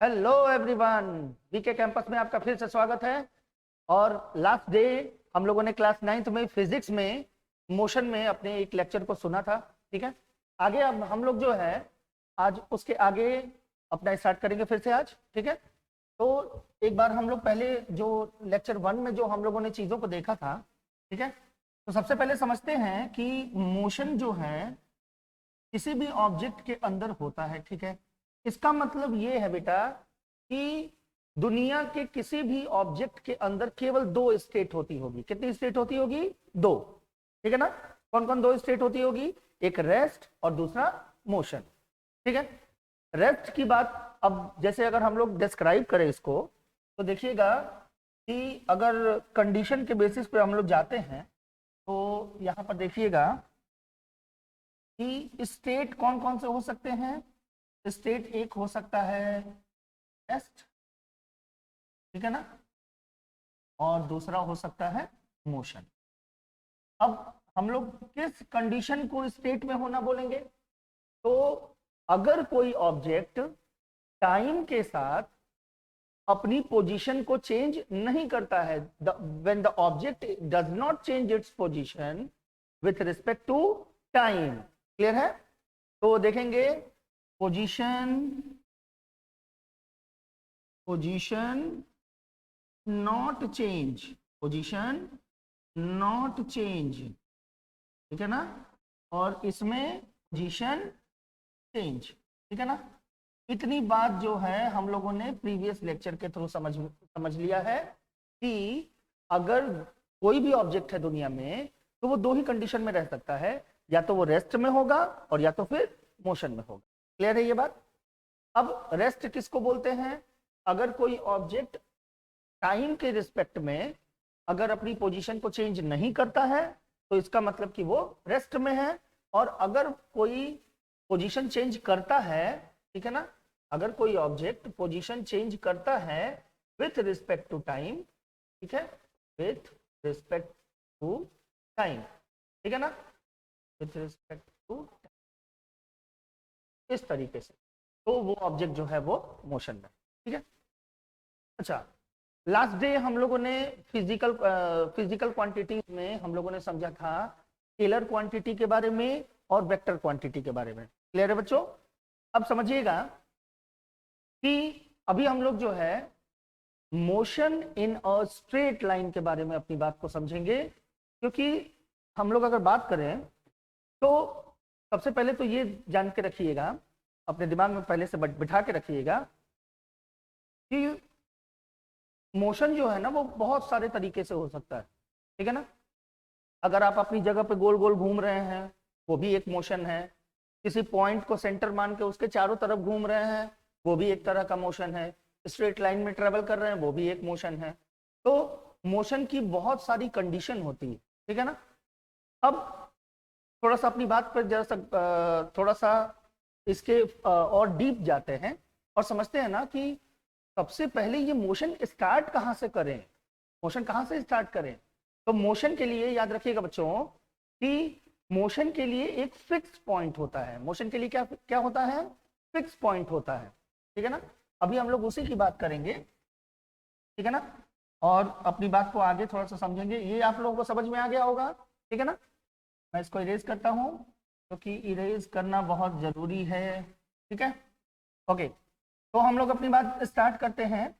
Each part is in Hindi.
हेलो एवरीवन, बीके कैंपस में आपका फिर से स्वागत है। और लास्ट डे हम लोगों ने क्लास 9th में फिजिक्स में मोशन में अपने एक लेक्चर को सुना था। ठीक है, आगे अब हम लोग जो है आज उसके आगे अपना स्टार्ट करेंगे फिर से आज। ठीक है, तो एक बार हम लोग पहले जो लेक्चर 1 में जो हम लोगों ने चीज़ों को देखा था, ठीक है, तो सबसे पहले समझते हैं कि मोशन जो है किसी भी ऑब्जेक्ट के अंदर होता है। ठीक है, इसका मतलब ये है बेटा कि दुनिया के किसी भी ऑब्जेक्ट के अंदर केवल दो स्टेट होती होगी। कितनी स्टेट होती होगी? दो। ठीक है ना? कौन कौन दो स्टेट होती होगी? एक रेस्ट और दूसरा मोशन। ठीक है, रेस्ट की बात अब जैसे अगर हम लोग डिस्क्राइब करें इसको तो देखिएगा कि अगर कंडीशन के बेसिस पे हम लोग जाते हैं तो यहां पर देखिएगा कि स्टेट कौन कौन से हो सकते हैं। स्टेट एक हो सकता है रेस्ट, ठीक है ना, और दूसरा हो सकता है मोशन। अब हम लोग किस कंडीशन को स्टेट में होना बोलेंगे? तो अगर कोई ऑब्जेक्ट टाइम के साथ अपनी पोजीशन को चेंज नहीं करता है, when the object does not change its position with respect to time. Clear है? तो देखेंगे position not change, position not change, ठीक है ना, और इसमें पोजीशन चेंज। ठीक है ना, इतनी बात जो है हम लोगों ने प्रीवियस लेक्चर के थ्रू समझ लिया है कि अगर कोई भी ऑब्जेक्ट है दुनिया में तो वो दो ही कंडीशन में रह सकता है, या तो वो रेस्ट में होगा और या तो फिर मोशन में होगा। क्लियर है ये बात? अब रेस्ट किसको बोलते हैं? अगर कोई ऑब्जेक्ट टाइम के रिस्पेक्ट में अगर अपनी पोजीशन को चेंज नहीं करता है तो इसका मतलब कि वो रेस्ट में है। और अगर कोई पोजीशन चेंज करता है, ठीक है ना, अगर कोई ऑब्जेक्ट पोजीशन चेंज करता है विथ रिस्पेक्ट टू टाइम, ठीक है, विथ रिस्पेक्ट टू टाइम, ठीक है ना, विथ रिस्पेक्ट टू इस तरीके से, तो वो ऑब्जेक्ट जो है वो मोशन में। ठीक है, अच्छा, लास्ट डे हम लोगों ने फिजिकल क्वांटिटी में हम लोगों ने समझा था स्केलर क्वांटिटी के बारे में और वेक्टर क्वांटिटी के बारे में। क्लियर है बच्चों? अब समझिएगा कि अभी हम लोग जो है motion in a straight line के बारे में अपनी बात को समझेंगे, क्योंकि हम लोग अगर बात करें तो सबसे पहले तो ये जान के रखिएगा, अपने दिमाग में पहले से बिठा के रखिएगा कि मोशन जो है ना वो बहुत सारे तरीके से हो सकता है। ठीक है ना, अगर आप अपनी जगह पे गोल गोल घूम रहे हैं वो भी एक मोशन है, किसी पॉइंट को सेंटर मान के उसके चारों तरफ घूम रहे हैं वो भी एक तरह का मोशन है, स्ट्रेट लाइन में ट्रेवल कर रहे हैं वो भी एक मोशन है। तो मोशन की बहुत सारी कंडीशन होती है। ठीक है ना, अब थोड़ा सा अपनी बात पर जरा सा थोड़ा सा इसके और डीप जाते हैं और समझते हैं ना कि सबसे पहले ये मोशन स्टार्ट कहाँ से करें, मोशन कहाँ से स्टार्ट करें। तो मोशन के लिए याद रखिएगा बच्चों कि मोशन के लिए एक फिक्स पॉइंट होता है। मोशन के लिए क्या क्या होता है? फिक्स पॉइंट होता है। ठीक है ना, अभी हम लोग उसी की बात करेंगे। ठीक है ना, और अपनी बात को आगे थोड़ा सा समझेंगे। ये आप लोगों को समझ में आ गया होगा? ठीक है ना, मैं इसको इरेज करता हूँ क्योंकि इरेज करना बहुत जरूरी है। ठीक है, ओके, तो हम लोग अपनी बात स्टार्ट करते हैं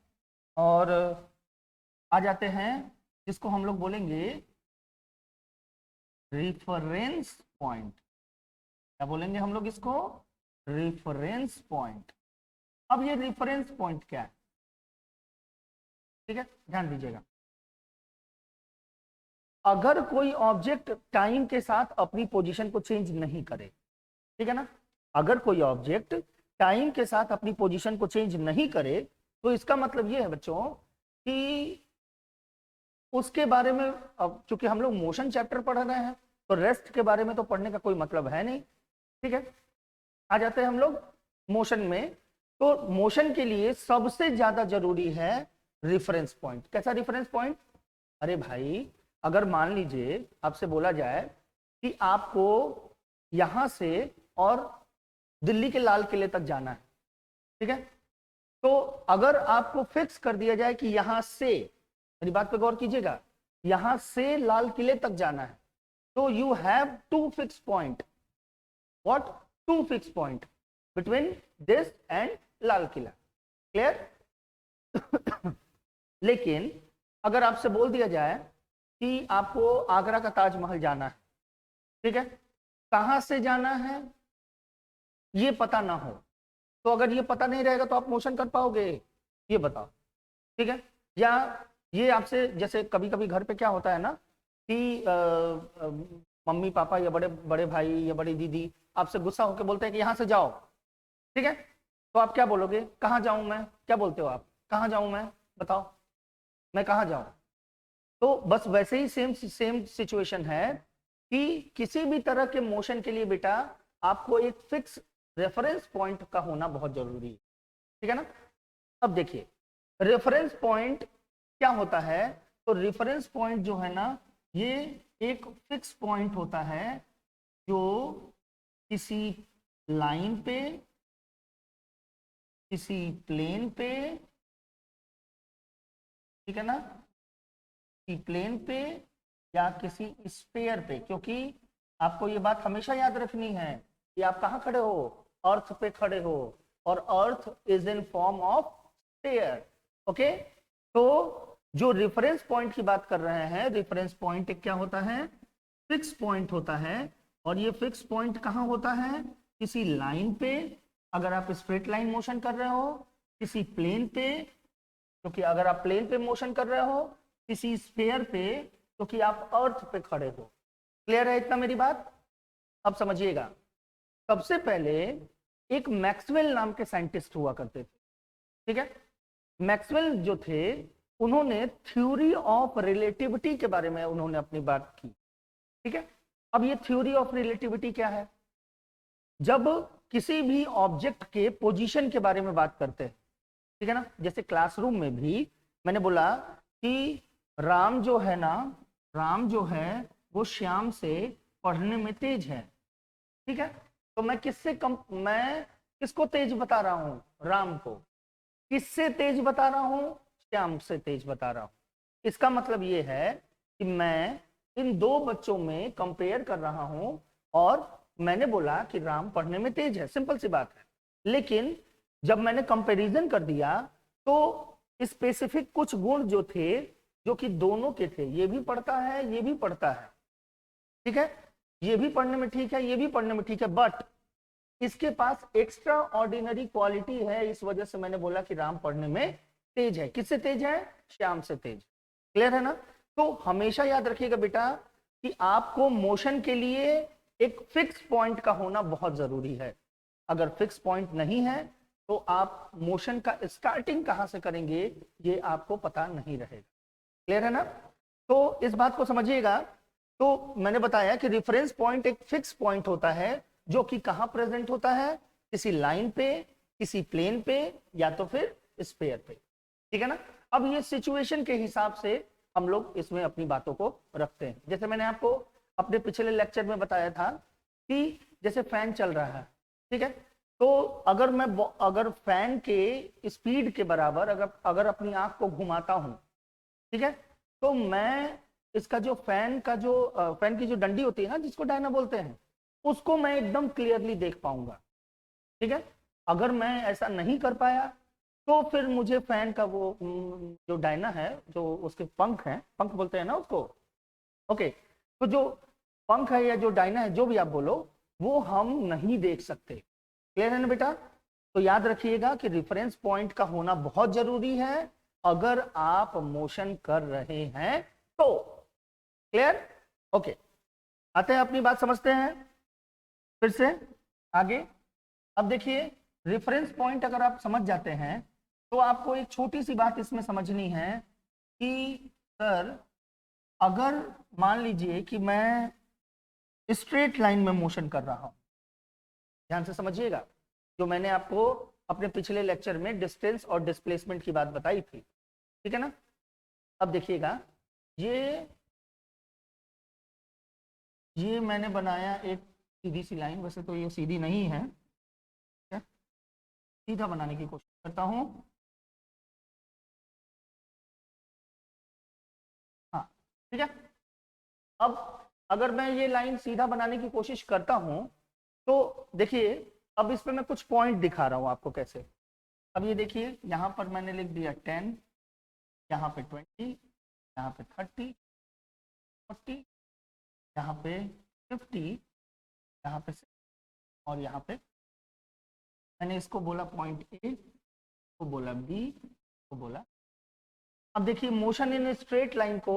और आ जाते हैं जिसको हम लोग बोलेंगे रिफरेंस पॉइंट। क्या बोलेंगे हम लोग इसको? Reference point. अब ये रिफरेंस पॉइंट क्या है? ठीक है, ध्यान दीजिएगा। अगर कोई ऑब्जेक्ट टाइम के साथ अपनी पोजीशन को चेंज नहीं करे, ठीक है ना, अगर कोई ऑब्जेक्ट टाइम के साथ अपनी पोजीशन को चेंज नहीं करे तो इसका मतलब ये है बच्चों कि उसके बारे में, अब चूंकि हम लोग मोशन चैप्टर पढ़ रहे हैं तो रेस्ट के बारे में तो पढ़ने का कोई मतलब है नहीं। ठीक है, आ जाते हैं हम लोग मोशन में। तो मोशन के लिए सबसे ज्यादा जरूरी है रिफरेंस पॉइंट। कैसा रिफरेंस पॉइंट? अरे भाई, अगर मान लीजिए आपसे बोला जाए कि आपको यहां से और दिल्ली के लाल किले तक जाना है, ठीक है, तो अगर आपको फिक्स कर दिया जाए कि यहां से, मेरी बात पे गौर कीजिएगा, यहां से लाल किले तक जाना है, तो you have to fix point. What? To fix point between this and Lal Qila. Clear? लेकिन अगर आपसे बोल दिया जाए कि आपको आगरा का ताजमहल जाना है, ठीक है, कहां से जाना है ये पता ना हो, तो अगर ये पता नहीं रहेगा तो आप मोशन कर पाओगे? ये बताओ. ठीक है? या ये आपसे, जैसे कभी कभी घर पे क्या होता है ना कि मम्मी पापा या बड़े बड़े भाई या बड़ी दीदी आपसे गुस्सा होकर बोलते हैं कि यहां से जाओ. ठीक है? तो आप क्या बोलोगे? कहाँ जाऊं मैं? क्या बोलते हो आप? कहाँ जाऊं मैं? बताओ, मैं कहाँ जाऊं? तो बस वैसे ही सेम सिचुएशन है कि किसी भी तरह के मोशन के लिए बेटा आपको एक फिक्स रेफरेंस पॉइंट का होना बहुत जरूरी है. ठीक है ना? अब देखिए, रेफरेंस पॉइंट क्या होता है. तो रेफरेंस पॉइंट जो है ना, ये एक फिक्स पॉइंट होता है जो किसी लाइन पे, किसी प्लेन पे, ठीक है ना, किसी प्लेन पे या किसी स्फीयर पे. क्योंकि आपको ये बात हमेशा याद रखनी है कि आप कहाँ खड़े हो? अर्थ पे खड़े हो, और earth is in form of sphere. Okay? तो जो रेफरेंस पॉइंट की बात कर रहे हैं, रेफरेंस पॉइंट क्या होता है? फिक्स पॉइंट होता है. और ये फिक्स पॉइंट कहाँ होता है? किसी लाइन पे, अगर आप स्ट्रेट लाइन मोशन कर रहे हो, किसी प्लेन पे, क्योंकि अगर आप प्लेन पे मोशन कर रहे हो, किसी स्फीयर पे, क्योंकि आप अर्थ पे खड़े हो. क्लियर है इतना मेरी बात? अब समझिएगा, सबसे पहले एक मैक्सवेल नाम के साइंटिस्ट हुआ करते थे. ठीक है? मैक्सवेल जो थे, उन्होंने थ्योरी ऑफ रिलेटिविटी के बारे में उन्होंने अपनी बात की. ठीक है? अब ये थ्योरी ऑफ रिलेटिविटी क्या है? जब किसी भी ऑब्जेक्ट के पोजीशन के बारे में बात करते हैं, ठीक है ना, जैसे क्लासरूम में भी मैंने बोला कि राम जो है ना, राम जो है वो श्याम से पढ़ने में तेज है. ठीक है? तो मैं मैं किसको तेज बता रहा हूं? राम को. किससे तेज बता रहा हूं? श्याम से तेज बता रहा हूं. इसका मतलब ये है कि मैं इन दो बच्चों में कंपेयर कर रहा हूं, और मैंने बोला कि राम पढ़ने में तेज है. सिंपल सी बात है. लेकिन जब मैंने कंपैरिजन कर दिया तो स्पेसिफिक कुछ गुण जो थे, जो कि दोनों के थे, ये भी पढ़ता है, ये भी पढ़ता है. ठीक है? ये भी पढ़ने में ठीक है, ये भी पढ़ने में ठीक है, बट इसके पास एक्स्ट्रा ऑर्डिनरी क्वालिटी है. इस वजह से मैंने बोला कि राम पढ़ने में तेज है. किससे तेज है? श्याम से तेज. क्लियर है ना? तो हमेशा याद रखिएगा बेटा कि आपको मोशन के लिए एक फिक्स पॉइंट का होना बहुत जरूरी है. अगर फिक्स पॉइंट नहीं है तो आप मोशन का स्टार्टिंग कहां से करेंगे ये आपको पता नहीं रहेगा. क्लियर है ना? तो इस बात को समझिएगा. तो मैंने बताया कि रेफरेंस पॉइंट एक फिक्स पॉइंट होता है जो कि कहां प्रेजेंट होता है? किसी लाइन पे, किसी प्लेन पे, या तो फिर स्फीयर पे. ठीक है ना? अब ये सिचुएशन के हिसाब से हम लोग इसमें अपनी बातों को रखते हैं. जैसे मैंने आपको अपने पिछले लेक्चर में बताया था कि जैसे फैन चल रहा है, ठीक है, तो अगर फैन के स्पीड के बराबर अगर अपनी आंख को घुमाता हूं, ठीक है, तो मैं इसका जो फैन की जो डंडी होती है ना, जिसको डायना बोलते हैं, उसको मैं एकदम क्लियरली देख पाऊंगा. ठीक है? अगर मैं ऐसा नहीं कर पाया तो फिर मुझे फैन का वो जो डायना है, जो उसके पंख हैं, पंख बोलते हैं ना उसको, ओके, तो जो पंख है या जो डायना है, जो भी आप बोलो, वो हम नहीं देख सकते. क्लियर है ना बेटा? तो याद रखिएगा कि रेफरेंस पॉइंट का होना बहुत जरूरी है अगर आप मोशन कर रहे हैं तो. क्लियर? ओके, आते हैं अपनी बात समझते हैं फिर से आगे. अब देखिए, रेफरेंस पॉइंट अगर आप समझ जाते हैं तो आपको एक छोटी सी बात इसमें समझनी है कि सर, अगर मान लीजिए कि मैं स्ट्रेट लाइन में मोशन कर रहा हूं, ध्यान से समझिएगा, जो मैंने आपको अपने पिछले लेक्चर में डिस्टेंस और डिस्प्लेसमेंट की बात बताई थी. ठीक है ना? अब देखिएगा, ये मैंने बनाया एक सीधी सी लाइन. वैसे तो ये सीधी नहीं है, सीधा बनाने की कोशिश करता हूं. ठीक है। अब अगर मैं ये लाइन सीधा बनाने की कोशिश करता हूं तो देखिए, अब इस पे मैं कुछ पॉइंट दिखा रहा हूं आपको कैसे। अब ये देखिए, यहां पर मैंने लिख दिया 10, यहाँ पे 20, यहाँ पे 30, 40, यहाँ पे 50, यहाँ पे 6, और यहाँ पे मैंने इसको बोला पॉइंट ए, को बोला बी, को बोला। अब देखिए, मोशन इन स्ट्रेट लाइन को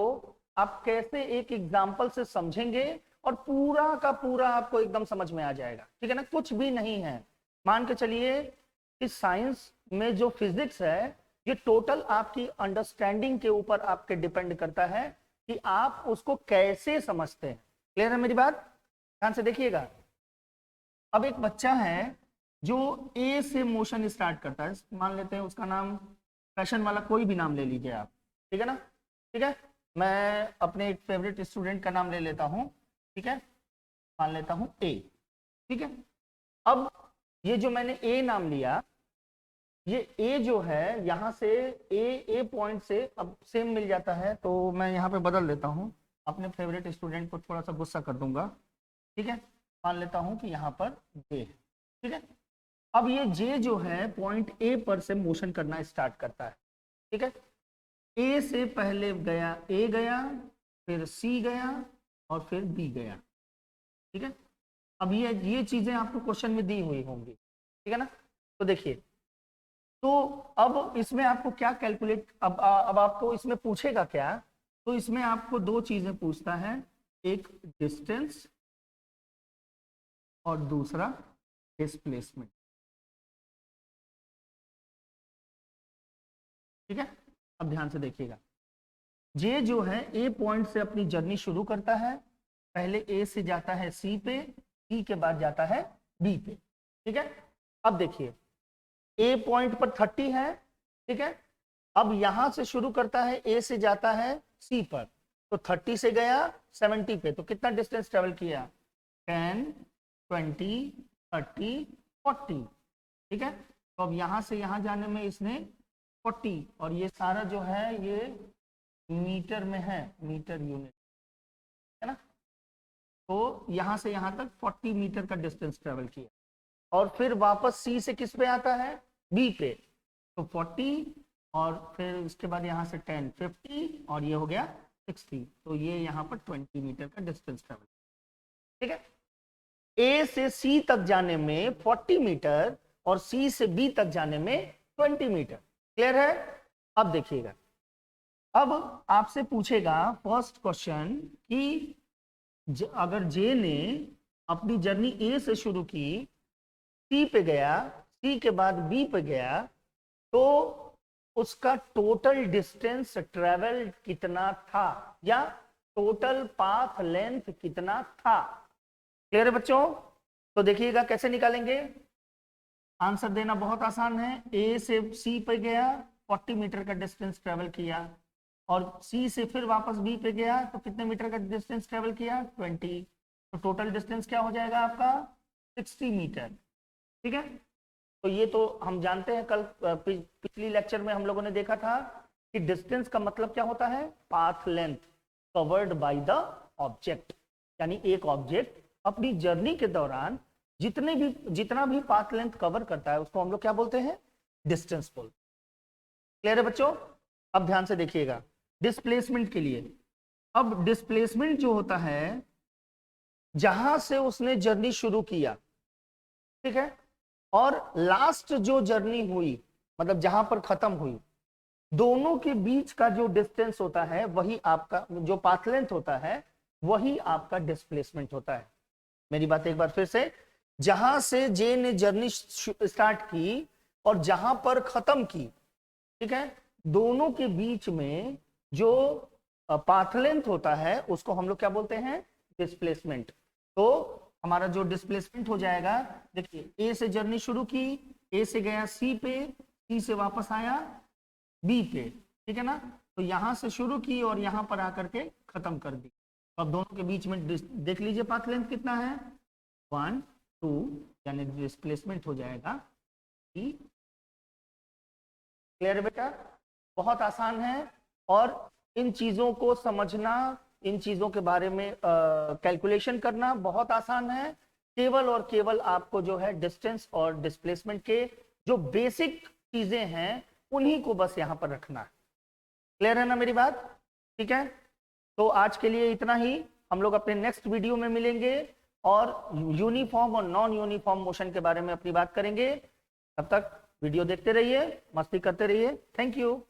आप कैसे एक एग्जांपल से समझेंगे और पूरा का पूरा आपको एकदम समझ में आ जाएगा, ठीक है ना। कुछ भी नहीं है, मान के चलिए इस साइंस में जो फिजिक्स है ये टोटल आपकी अंडरस्टैंडिंग के ऊपर आपके डिपेंड करता है कि आप उसको कैसे समझते हैं। क्लियर है मेरी बात? ध्यान से देखिएगा। अब एक बच्चा है जो ए से मोशन स्टार्ट करता है, मान लेते हैं उसका नाम फैशन वाला कोई भी नाम ले लीजिए आप, ठीक है ना। ठीक है, मैं अपने एक फेवरेट स्टूडेंट का नाम ले लेता हूं, ठीक है, मान लेता हूं ए, ठीक है। अब ये जो मैंने ए नाम लिया, ये ए जो है यहां से ए पॉइंट से अब सेम मिल जाता है, तो मैं यहाँ पे बदल देता हूँ, अपने फेवरेट स्टूडेंट को थोड़ा सा गुस्सा कर दूंगा, ठीक है। मान लेता हूँ कि यहाँ पर जे, ठीक है। अब ये जे जो है पॉइंट ए पर से मोशन करना स्टार्ट करता है, ठीक है। ए से पहले गया, ए गया, फिर सी गया और फिर बी गया, ठीक है। अब ये चीजें आपको क्वेश्चन में दी हुई होंगी, ठीक है ना। तो देखिए, तो अब इसमें आपको क्या कैलकुलेट, अब आपको इसमें पूछेगा क्या, तो इसमें आपको दो चीजें पूछता है, एक डिस्टेंस और दूसरा डिस्प्लेसमेंट, ठीक है। अब ध्यान से देखिएगा, जे जो है ए पॉइंट से अपनी जर्नी शुरू करता है, पहले ए से जाता है सी पे, सी के बाद जाता है बी पे, ठीक है। अब देखिए, ए पॉइंट पर 30 है, ठीक है। अब यहां से शुरू करता है, ए से जाता है सी पर, तो 30 से गया 70 पे, तो कितना डिस्टेंस ट्रेवल किया, 10, 20, 30, 40, ठीक है। तो अब यहां से यहां जाने में इसने 40, और ये सारा जो है ये मीटर में है, मीटर यूनिट, है ना। तो यहां से यहां तक 40 मीटर का डिस्टेंस ट्रेवल किया, और फिर वापस सी से किस पे आता है, बी पे, तो 40, और फिर उसके बाद यहाँ से 10, 50, और ये हो गया 60, तो ये यहाँ पर 20 मीटर का डिस्टेंस ट्रेवल, ठीक है। ए से सी तक जाने में 40 मीटर और सी से बी तक जाने में 20 मीटर, क्लियर है। अब देखिएगा, अब आपसे पूछेगा फर्स्ट क्वेश्चन कि अगर जे ने अपनी जर्नी ए से शुरू की, सी पे गया, सी के बाद बी पे गया, तो उसका टोटल डिस्टेंस ट्रेवल कितना था, या टोटल पाथ लेंथ कितना था। क्लियर है बच्चों? तो देखिएगा कैसे निकालेंगे। आंसर देना बहुत आसान है, ए से सी पे गया, 40 मीटर का डिस्टेंस ट्रेवल किया, और सी से फिर वापस बी पे गया, तो कितने मीटर का डिस्टेंस ट्रेवल किया, 20, तो टोटल डिस्टेंस क्या हो जाएगा आपका, 60 मीटर, ठीक है। तो ये तो हम जानते हैं, कल पिछली लेक्चर में हम लोगों ने देखा था कि डिस्टेंस का मतलब क्या होता है, path length covered by the object, यानी एक ऑब्जेक्ट अपनी जर्नी के दौरान जितना भी पाथ लेंथ कवर करता है उसको हम लोग क्या बोलते हैं, डिस्टेंस बोलते हैं। क्लियर है बच्चों? अब ध्यान से देखिएगा डिस्प्लेसमेंट के लिए। अब डिस्प्लेसमेंट जो होता है, जहां से उसने जर्नी शुरू किया, ठीक है, और लास्ट जो जर्नी हुई, मतलब जहां पर खत्म हुई, दोनों के बीच का जो डिस्टेंस होता है वही आपका, जो पाथ लेंथ होता है वही आपका डिस्प्लेसमेंट होता है। मेरी बात एक बार फिर से, जहां से जे ने जर्नी स्टार्ट की और जहां पर खत्म की, ठीक है, दोनों के बीच में जो पाथ लेंथ होता है उसको हम लोग क्या बोलते हैं, डिस्प्लेसमेंट। तो हमारा जो डिस्प्लेसमेंट हो जाएगा, देखिए ए से जर्नी शुरू की, ए से गया सी पे, सी से वापस आया बी पे, ठीक है ना। तो यहां से शुरू की और यहां पर आकर के खत्म कर दी। तो अब दोनों के बीच में देख लीजिए पाथ लेंथ कितना है, 1, 2, यानी डिस्प्लेसमेंट हो जाएगा E। क्लियर है बेटा? बहुत आसान है, और इन चीजों को समझना इन चीजों के बारे में कैलकुलेशन करना बहुत आसान है। केवल और केवल आपको जो है डिस्टेंस और डिस्प्लेसमेंट के जो बेसिक चीजें हैं उन्हीं को बस यहां पर रखना है। क्लियर है ना मेरी बात? ठीक है, तो आज के लिए इतना ही। हम लोग अपने नेक्स्ट वीडियो में मिलेंगे और यूनिफॉर्म और नॉन यूनिफॉर्म मोशन के बारे में अपनी बात करेंगे। तब तक वीडियो देखते रहिए, मस्ती करते रहिए। Thank you.